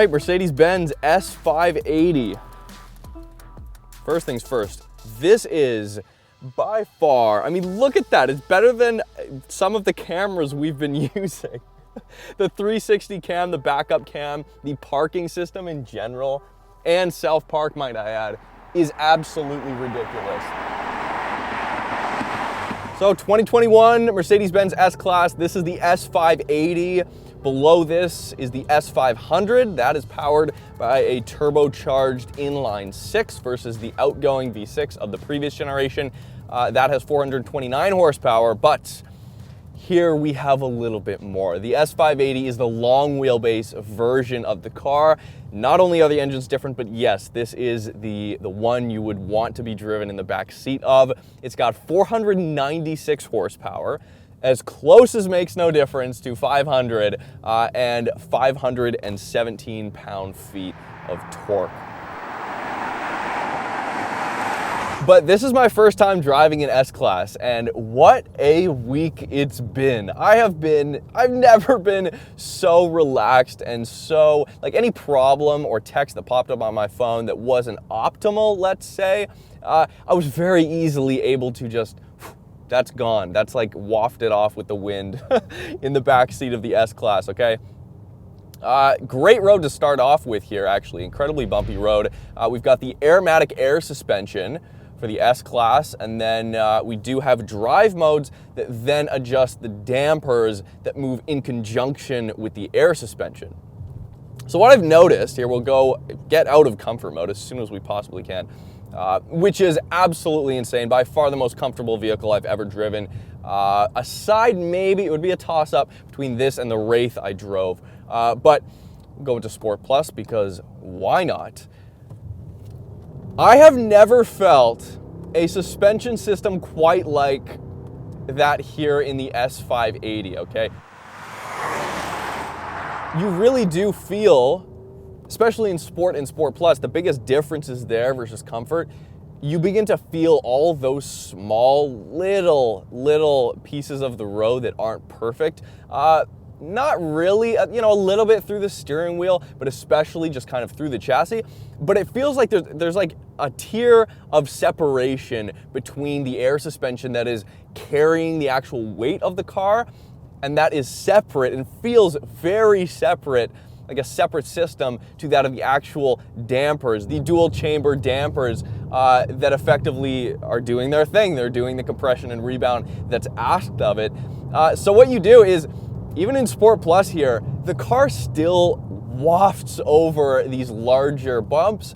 right, Mercedes-Benz S580. First things first, this is by far, I mean, look at that. It's better than some of the cameras we've been using. The 360 cam, the backup cam, the parking system in general, and self-park, might I add, is absolutely ridiculous. So 2021 Mercedes-Benz S-Class, this is the S580. Below this is the S500. That is powered by a turbocharged inline 6 versus the outgoing V6 of the previous generation. That has 429 horsepower, but here we have a little bit more. The S580 is the long wheelbase version of the car. Not only are the engines different, but yes, this is the one you would want to be driven in the back seat of. It's got 496 horsepower, as close as makes no difference to 500, and 517 pound-feet of torque. But this is my first time driving an S-Class, and what a week it's been. I've never been so relaxed and so, like, any problem or text that popped up on my phone that wasn't optimal, let's say, I was very easily able to just, that's gone. That's like wafted off with the wind in the back seat of the S-Class, okay? Great road to start off with here, actually. Incredibly bumpy road. We've got the aromatic air suspension for the S-Class, and then we do have drive modes that then adjust the dampers that move in conjunction with the air suspension. So what I've noticed here, we'll go get out of comfort mode as soon as we possibly can, which is absolutely insane. By far the most comfortable vehicle I've ever driven. Aside, maybe it would be a toss-up between this and the Wraith I drove, but we'll go into Sport Plus because why not? I have never felt a suspension system quite like that here in the S580, okay? You really do feel, especially in Sport and Sport Plus, the biggest differences there versus comfort. You begin to feel all those small, little pieces of the road that aren't perfect. Not really, you know, a little bit through the steering wheel, but especially just kind of through the chassis. But it feels like there's like a tier of separation between the air suspension that is carrying the actual weight of the car, and that is separate and feels very separate, like a separate system to that of the actual dampers, the dual chamber dampers that effectively are doing their thing. They're doing the compression and rebound that's asked of it. So what you do is, even in Sport Plus here, the car still wafts over these larger bumps,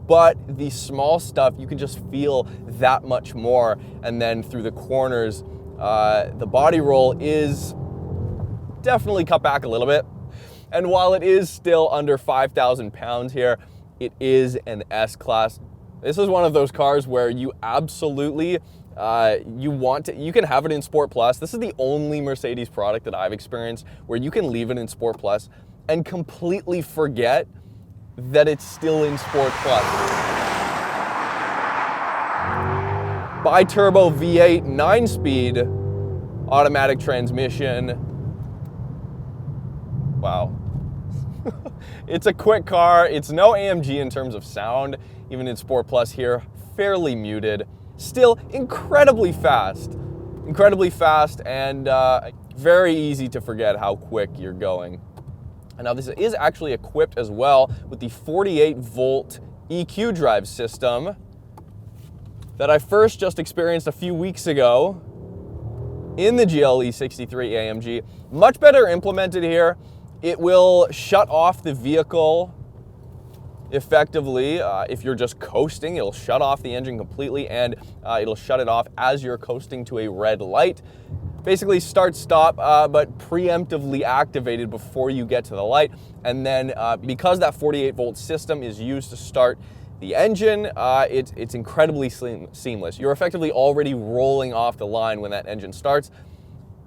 but the small stuff, you can just feel that much more. And then through the corners, the body roll is definitely cut back a little bit. And while it is still under 5,000 pounds here, it is an S-Class. This is one of those cars where you absolutely, you can have it in Sport Plus. This is the only Mercedes product that I've experienced where you can leave it in Sport Plus and completely forget that it's still in Sport Plus. BiTurbo V8 9-speed automatic transmission. Wow. It's a quick car. It's no AMG in terms of sound, even in Sport Plus here, fairly muted. Still incredibly fast and very easy to forget how quick you're going. And now this is actually equipped as well with the 48-volt EQ drive system that I first just experienced a few weeks ago in the E55 AMG. Much better implemented here. It will shut off the vehicle effectively. If you're just coasting, it'll shut off the engine completely, and it'll shut it off as you're coasting to a red light. Basically start stop, but preemptively activated before you get to the light. And then because that 48-volt system is used to start the engine, it's incredibly seamless. You're effectively already rolling off the line when that engine starts.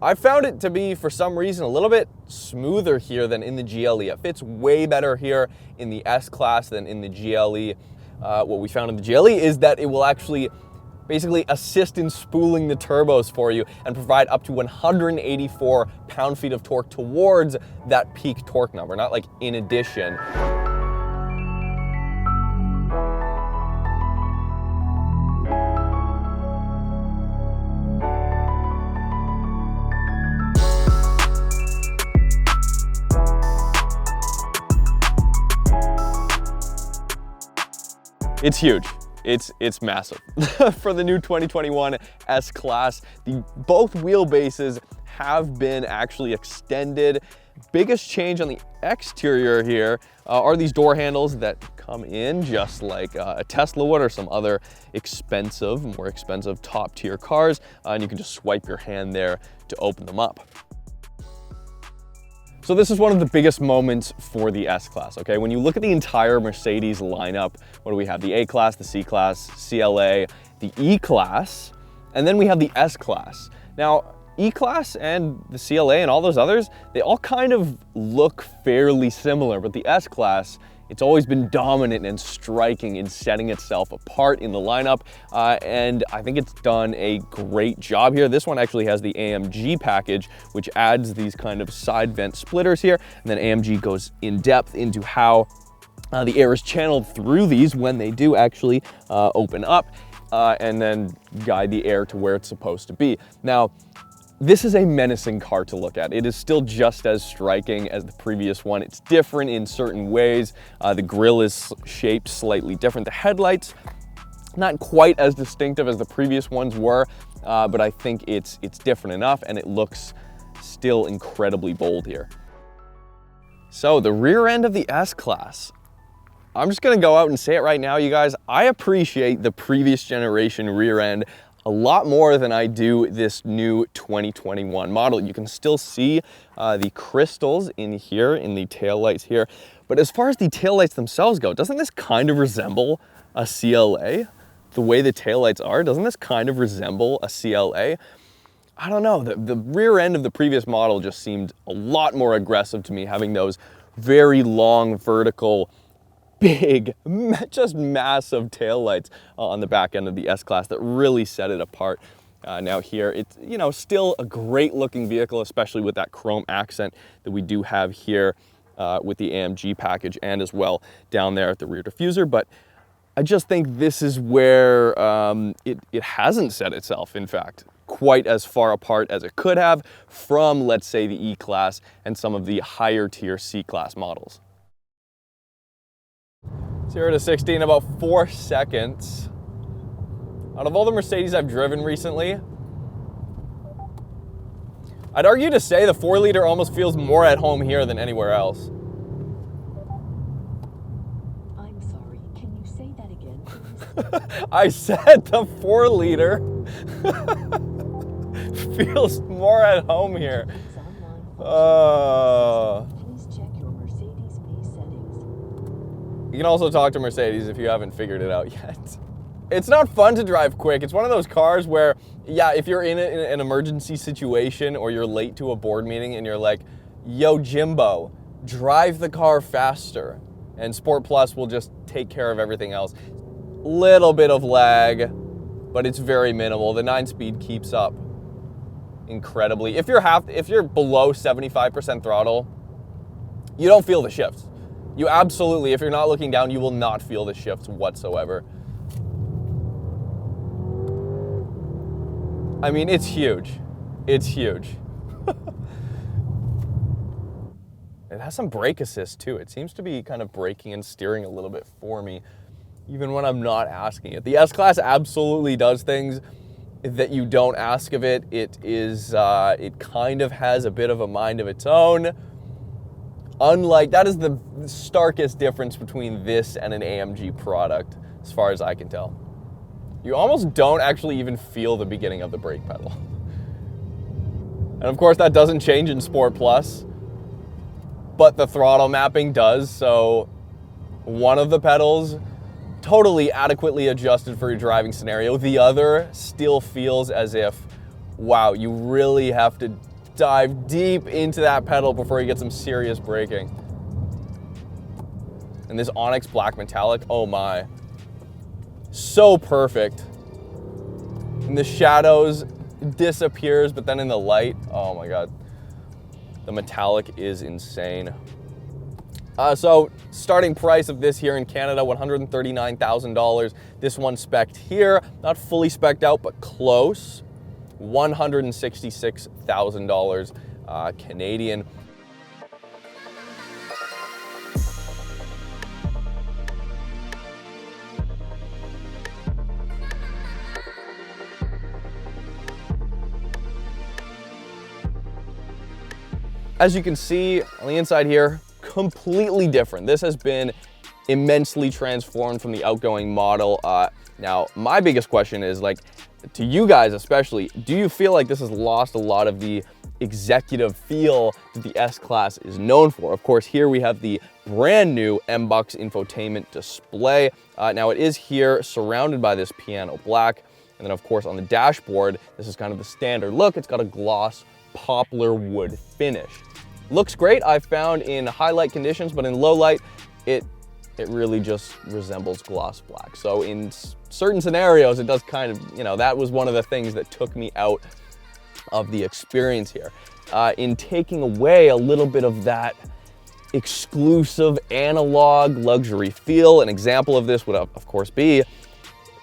I found it to be, for some reason, a little bit smoother here than in the GLE. It fits way better here in the S-Class than in the GLE. What we found in the GLE is that it will actually basically assist in spooling the turbos for you and provide up to 184 pound-feet of torque towards that peak torque number, not like in addition. It's huge. It's massive. For the new 2021 S-Class, both wheelbases have been actually extended. Biggest change on the exterior here are these door handles that come in just like a Tesla would or some other more expensive top-tier cars, and you can just swipe your hand there to open them up. So this is one of the biggest moments for the S-Class, okay? When you look at the entire Mercedes lineup, what do we have? The A-Class, the C-Class, CLA, the E-Class, and then we have the S-Class. Now, E-Class and the CLA and all those others, they all kind of look fairly similar, but the S-Class, it's always been dominant and striking in setting itself apart in the lineup, and I think it's done a great job here. This one actually has the AMG package, which adds these kind of side vent splitters here, and then AMG goes in depth into how the air is channeled through these when they do actually open up, and then guide the air to where it's supposed to be. Now, this is a menacing car to look at. It is still just as striking as the previous one. It's different in certain ways. The grille is shaped slightly different. The headlights, not quite as distinctive as the previous ones were, but I think it's different enough, and it looks still incredibly bold here. So the rear end of the S-Class, I'm just gonna go out and say it right now, you guys. I appreciate the previous generation rear end a lot more than I do this new 2021 model. You can still see the crystals in here, in the taillights here. But as far as the taillights themselves go, doesn't this kind of resemble a CLA? The way the taillights are, doesn't this kind of resemble a CLA? I don't know, the rear end of the previous model just seemed a lot more aggressive to me, having those very long, vertical, big, just massive taillights on the back end of the S-Class that really set it apart. Now here, it's, you know, still a great looking vehicle, especially with that chrome accent that we do have here with the AMG package and as well down there at the rear diffuser. But I just think this is where it hasn't set itself, in fact, quite as far apart as it could have from, let's say, the E-Class and some of the higher tier C-Class models. 0 to 60 in about 4 seconds. Out of all the Mercedes I've driven recently, I'd argue to say the 4-liter almost feels more at home here than anywhere else. I'm sorry, can you say that again, please? I said the 4-liter feels more at home here. You can also talk to Mercedes if you haven't figured it out yet. It's not fun to drive quick. It's one of those cars where, yeah, if you're in an emergency situation or you're late to a board meeting and you're like, yo, Jimbo, drive the car faster. And Sport Plus will just take care of everything else. Little bit of lag, but it's very minimal. The 9-speed keeps up incredibly. If you're below 75% throttle, you don't feel the shifts. You absolutely, if you're not looking down, you will not feel the shifts whatsoever. I mean, it's huge. It's huge. It has some brake assist too. It seems to be kind of braking and steering a little bit for me, even when I'm not asking it. The S-Class absolutely does things that you don't ask of it. It kind of has a bit of a mind of its own. Unlike, that is the starkest difference between this and an AMG product, as far as I can tell. You almost don't actually even feel the beginning of the brake pedal. And of course that doesn't change in Sport Plus, but the throttle mapping does, so one of the pedals totally adequately adjusted for your driving scenario. The other still feels as if, wow, you really have to dive deep into that pedal before you get some serious braking. And this Onyx Black Metallic, oh my. So perfect In the shadows, disappears, but then in the light, oh my God. The metallic is insane. So starting price of this here in Canada, $139,000. This one spec'd here, not fully spec'd out, but close. $166,000 Canadian. As you can see on the inside here, completely different. This has been immensely transformed from the outgoing model. Now, my biggest question is, like, to you guys especially, do you feel like this has lost a lot of the executive feel that the S-Class is known for? Of course, here we have the brand new MBUX infotainment display. Now, it is here surrounded by this piano black. And then, of course, on the dashboard, this is kind of the standard look. It's got a gloss poplar wood finish. Looks great, I found, in highlight conditions, but in low light, it really just resembles gloss black. So in certain scenarios, it does kind of, you know, that was one of the things that took me out of the experience here. In taking away a little bit of that exclusive analog luxury feel, an example of this would, of course, be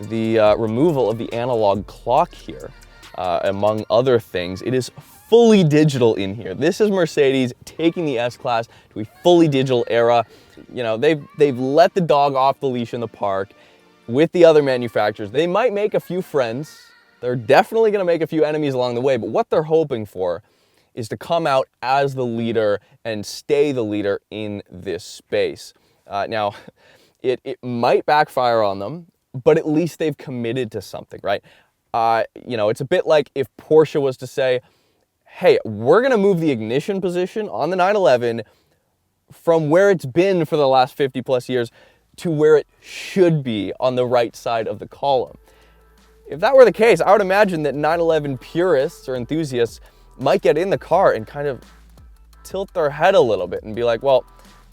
the removal of the analog clock here. Among other things, it is fully digital in here. This is Mercedes taking the S-Class to a fully digital era. You know, they've let the dog off the leash in the park with the other manufacturers. They might make a few friends. They're definitely going to make a few enemies along the way, but what they're hoping for is to come out as the leader and stay the leader in this space. Now, it might backfire on them, but at least they've committed to something, right? You know, it's a bit like if Porsche was to say, hey, we're gonna move the ignition position on the 911 from where it's been for the last 50 plus years to where it should be on the right side of the column. If that were the case, I would imagine that 911 purists or enthusiasts might get in the car and kind of tilt their head a little bit and be like, well,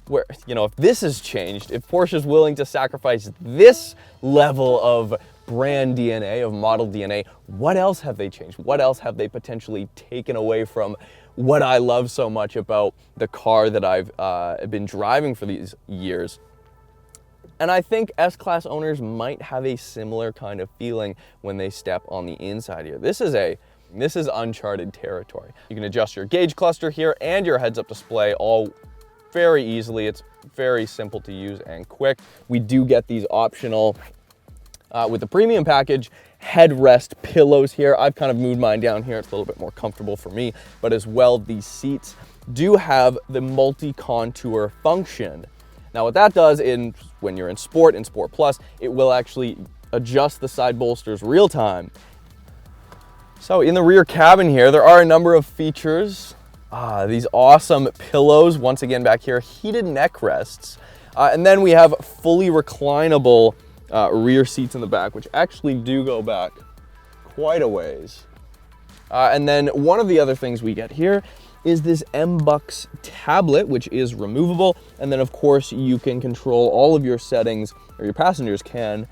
where, you know, if this has changed, if Porsche's willing to sacrifice this level of brand DNA, of model DNA, what else have they changed? What else have they potentially taken away from what I love so much about the car that I've been driving for these years? And I think S-Class owners might have a similar kind of feeling when they step on the inside here. This is uncharted territory. You can adjust your gauge cluster here and your heads-up display all very easily. It's very simple to use and quick. We do get these optional, with the premium package, headrest pillows here. I've kind of moved mine down here. It's a little bit more comfortable for me, but as well, these seats do have the multi-contour function. Now what that does when you're in Sport and Sport Plus, it will actually adjust the side bolsters real time. So in the rear cabin here, there are a number of features. These awesome pillows, once again back here, heated neck rests. And then we have fully reclinable rear seats in the back, which actually do go back quite a ways. And then one of the other things we get here is this MBUX tablet, which is removable. And then of course you can control all of your settings, or your passengers can,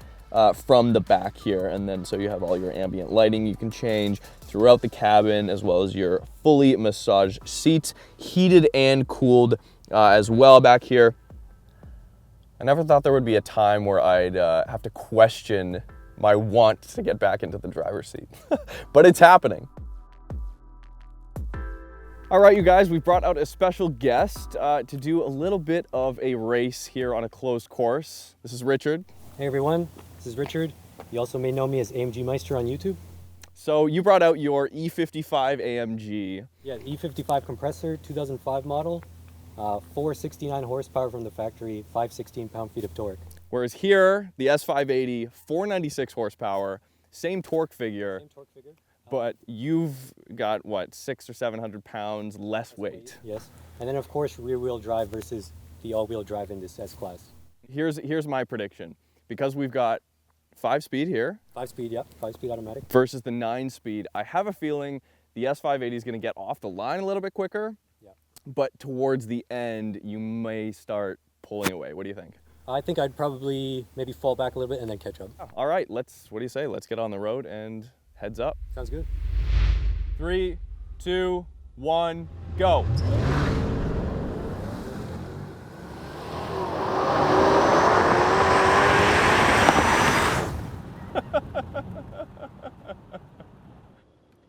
from the back here. And then so you have all your ambient lighting you can change throughout the cabin, as well as your fully massaged seats, heated and cooled as well back here. I never thought there would be a time where I'd have to question my want to get back into the driver's seat, but it's happening. All right, you guys, we've brought out a special guest to do a little bit of a race here on a closed course. This is Richard. Hey everyone, this is Richard. You also may know me as AMG Meister on YouTube. So you brought out your E55 AMG. Yeah, E55 compressor, 2005 model, 469 horsepower from the factory, 516 pound-feet of torque. Whereas here, the S580, 496 horsepower, same torque figure. Same torque figure. But you've got, what, 600 or 700 pounds less weight. Yes, and then of course rear-wheel drive versus the all-wheel drive in this S-Class. Here's my prediction. Because we've got 5-speed here. 5-speed, yeah, 5-speed automatic. Versus the 9-speed, I have a feeling the S580 is going to get off the line a little bit quicker. Yeah. But towards the end, you may start pulling away. What do you think? I think I'd probably maybe fall back a little bit and then catch up. All right, what do you say? Let's get on the road and heads up. Sounds good. 3, 2, 1, go.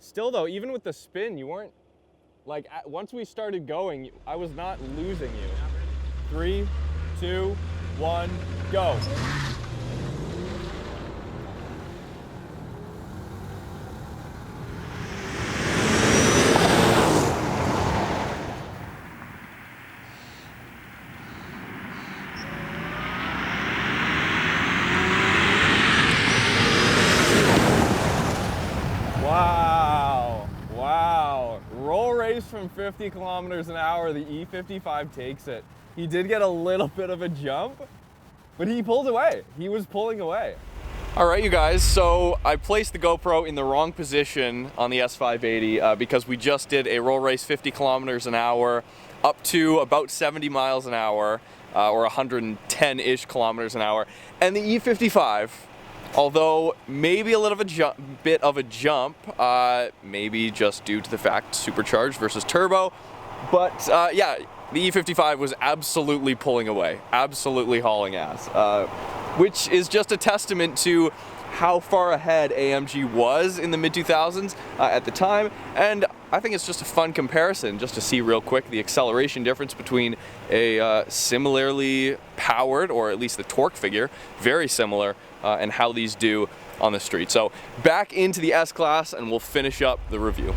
Still though, even with the spin, you weren't, like, once we started going, I was not losing you. 3, 2, 1, go. Wow, wow. Roll race from 50 kilometers an hour, the E55 takes it. He did get a little bit of a jump, but he pulled away. He was pulling away. All right, you guys, so I placed the GoPro in the wrong position on the S580 because we just did a roll race 50 kilometers an hour up to about 70 miles an hour or 110-ish kilometers an hour. And the E55, although maybe a little bit of a jump, maybe just due to the fact supercharged versus turbo, but yeah, the E55 was absolutely pulling away, absolutely hauling ass, which is just a testament to how far ahead AMG was in the mid-2000s at the time. And I think it's just a fun comparison just to see real quick the acceleration difference between a similarly powered, or at least the torque figure, very similar, and how these do on the street. So back into the S-Class and we'll finish up the review.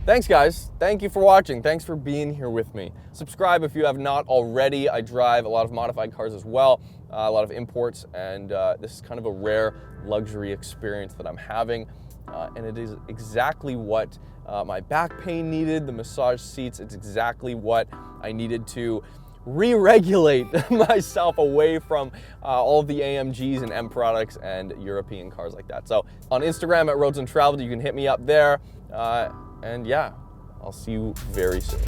Thanks guys, thank you for watching. Thanks for being here with me. Subscribe if you have not already. I drive a lot of modified cars as well, a lot of imports, and this is kind of a rare luxury experience that I'm having. And it is exactly what my back pain needed, the massage seats, it's exactly what I needed to re-regulate myself away from all of the AMGs and M products and European cars like that. So on Instagram at Roads Untraveled, you can hit me up there. And yeah, I'll see you very soon.